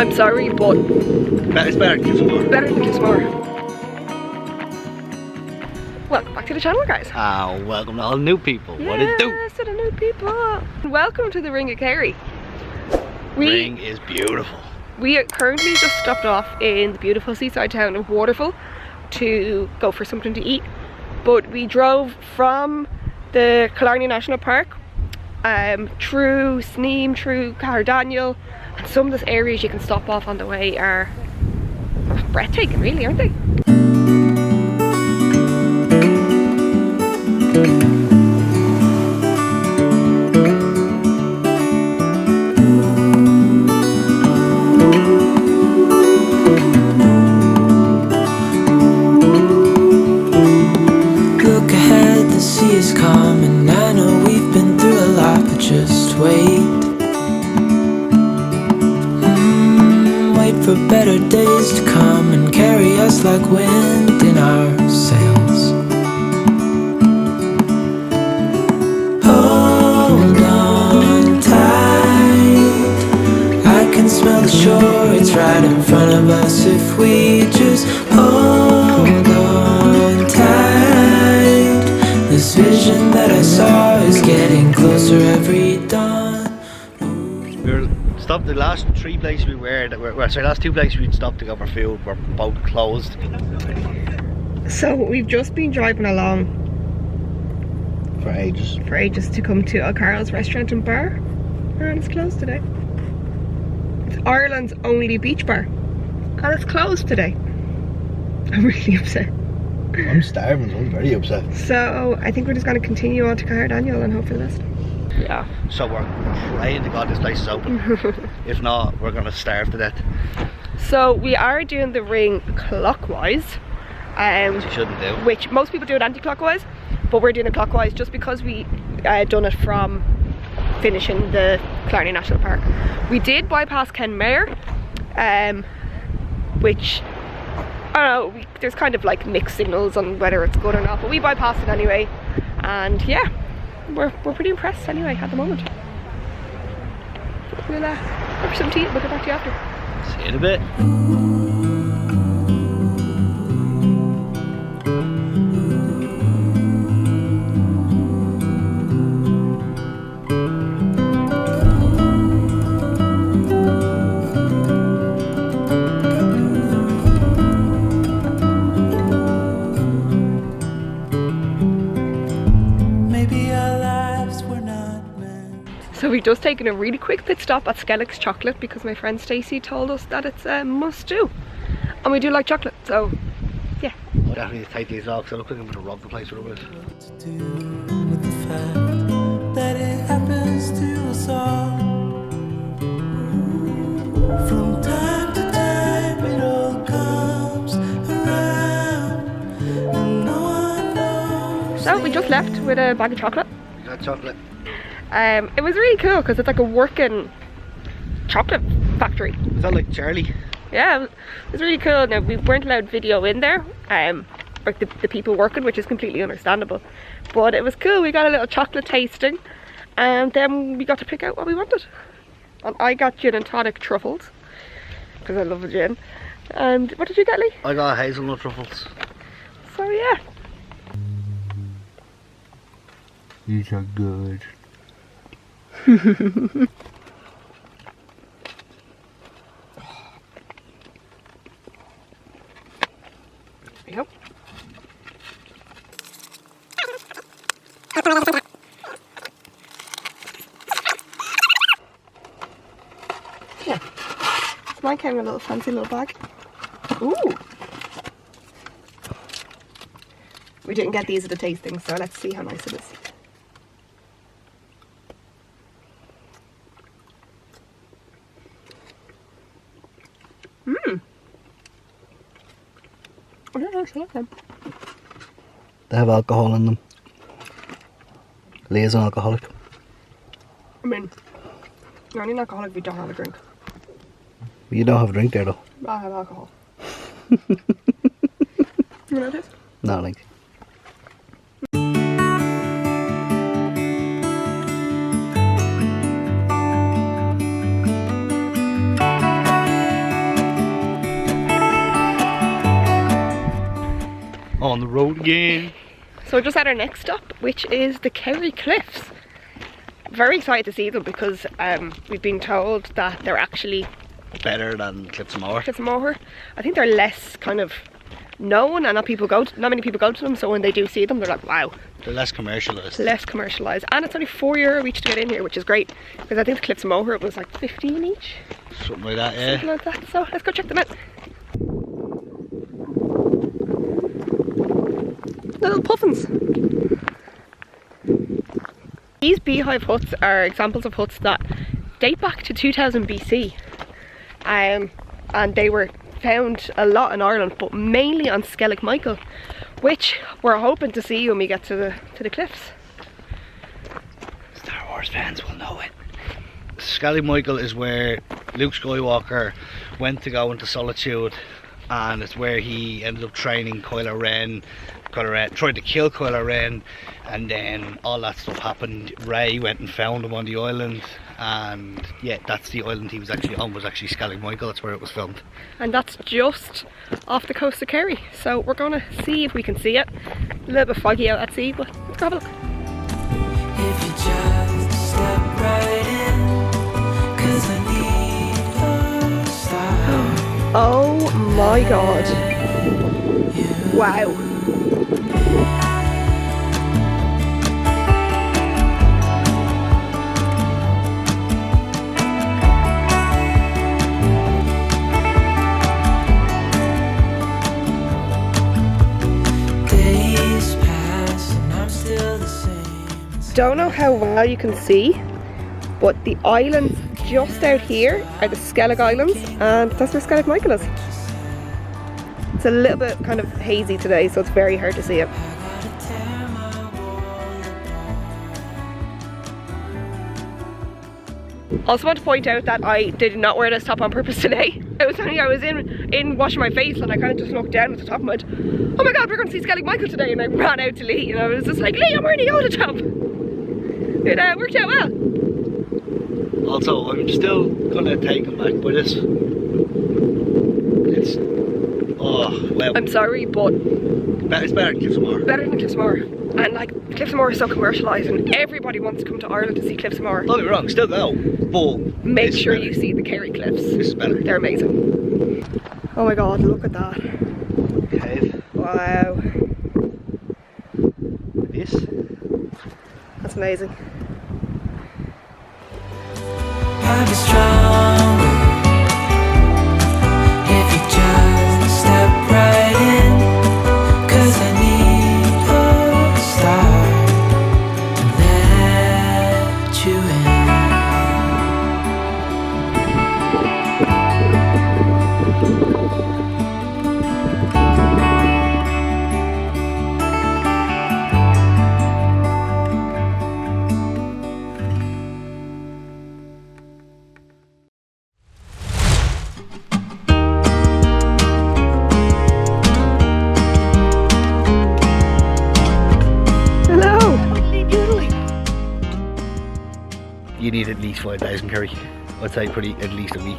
I'm sorry, but It's better than Cliffs of Moher. better than Cliffs of Moher. Welcome back to the channel, guys. Welcome to all the new people. Yes, What it do? to the new people. Welcome to the Ring of Kerry. Ring is beautiful. We currently just stopped off in the beautiful seaside town of Waterville to go for something to eat. But we drove from the Killarney National Park through Sneem, through Daniel, and some of those areas you can stop off on the way are breathtaking, really, aren't they? Look ahead, the sea is calm, and I know we've been through a lot, but just wait. Wait for better days to come and carry us like wind in our sails. Hold on tight, I can smell the shore, it's right in front of us if we just hold on tight. This vision that I saw is getting closer every dawn. We were stopped the last three places we were last two places we'd stopped to go for food were both closed. So we've just been driving along For ages. to come to O'Carroll's restaurant and bar, and it's closed today. It's Ireland's only beach bar, and it's closed today. I'm really upset. I'm starving, so I'm very upset. So I think we're just going to continue on to Daniel and hope for the best. Yeah. So we're praying to God this place is open. If not, we're gonna starve to death. So we are doing the ring clockwise, Which you shouldn't do. which most people do it anti-clockwise, but we're doing it clockwise just because we done it from finishing the Killarney National Park. We did bypass Kenmare, which I don't know, there's kind of like mixed signals on whether it's good or not, but we bypassed it anyway, and yeah, we're pretty impressed anyway at the moment. We'll have some tea, we'll get back to you after. See you in a bit. So we've just taken a really quick pit stop at Skellig Chocolate because my friend Stacey told us that it's a must do, and we do like chocolate, so yeah. I definitely need to take these off because I look like I'm going to rob the place with it. To do with the fact that it happens to us all. From time to time it all comes around, and no one knows. So we just left with a bag of chocolate. We got chocolate. It was really cool because it's like a working chocolate factory. Is that like Charlie? Yeah, it was really cool. Now we weren't allowed video in there, like the people working, which is completely understandable, but it was cool. We got a little chocolate tasting, and then we got to pick out what we wanted. And I got gin and tonic truffles because I love a gin. And what did you get, Lee? I got hazelnut truffles. So yeah. These are good. Yep. Yeah. So mine came in a little fancy little bag. Ooh. We didn't get these at the tasting, so let's see how nice it is. I don't actually like them. They have alcohol in them. Leah's an alcoholic. I mean, you're only an alcoholic if you don't have a drink. You don't have a drink there though. I have alcohol. You know this? No, thank you. on the road again. So we're just at our next stop, which is the Kerry Cliffs. Very excited to see them because we've been told that they're actually Better than Cliffs of Moher. Cliffs of Moher. I think they're less kind of known and not many people go to them, so when they do see them they're like, wow. They're less commercialised. Less commercialised, and it's only €4 each to get in here, which is great because I think the Cliffs of Moher was like 15 each. Something like that, yeah. Something like that. So let's go check them out. Little puffins. These beehive huts are examples of huts that date back to 2000 BC. And they were found a lot in Ireland, but mainly on Skellig Michael, which we're hoping to see when we get to the cliffs. Star Wars fans will know it. Skellig Michael is where Luke Skywalker went to go into solitude, and it's where he ended up training Kylo Ren. Kylo Ren tried to kill Kylo Ren, and then all that stuff happened. Rey went and found him on the island, and yeah, that's the island he was actually on, was actually Skellig Michael. That's where it was filmed. And that's just off the coast of Kerry. So we're gonna see if we can see it. A little bit foggy out at sea, but let's go have a look. If you just step right in, 'cause I need a star. Oh my god. Wow. Days pass and I'm still the same. Don't know how well you can see, but the islands just out here are the Skellig Islands, and that's where Skellig Michael is. It's a little bit kind of hazy today, so it's very hard to see it. Also want to point out that I did not wear this top on purpose today. I was in washing my face, and I kind of just looked down at the top and went, oh my god, we're going to see Skellig Michael today, and I ran out to Lee, and I was just like, Lee, I'm wearing a Yoda top. It worked out well. Also, I'm still gonna take him back by this. It's well. I'm sorry, but It's better than Cliffs of Moher. better than Cliffs of Moher. And like, Cliffs of Moher is so commercialised, and everybody wants to come to Ireland to see Cliffs of Moher. Don't get me wrong, still go, but Make this is sure better. you see the Kerry Cliffs. This is better. They're amazing. Oh my god, look at that. Cave. Wow. This. That's amazing. I'll be stronger if you just step right in, 'cause I need a star and let you in. Hello. You need at least 5,000 Kerry. I'd say pretty at least a week.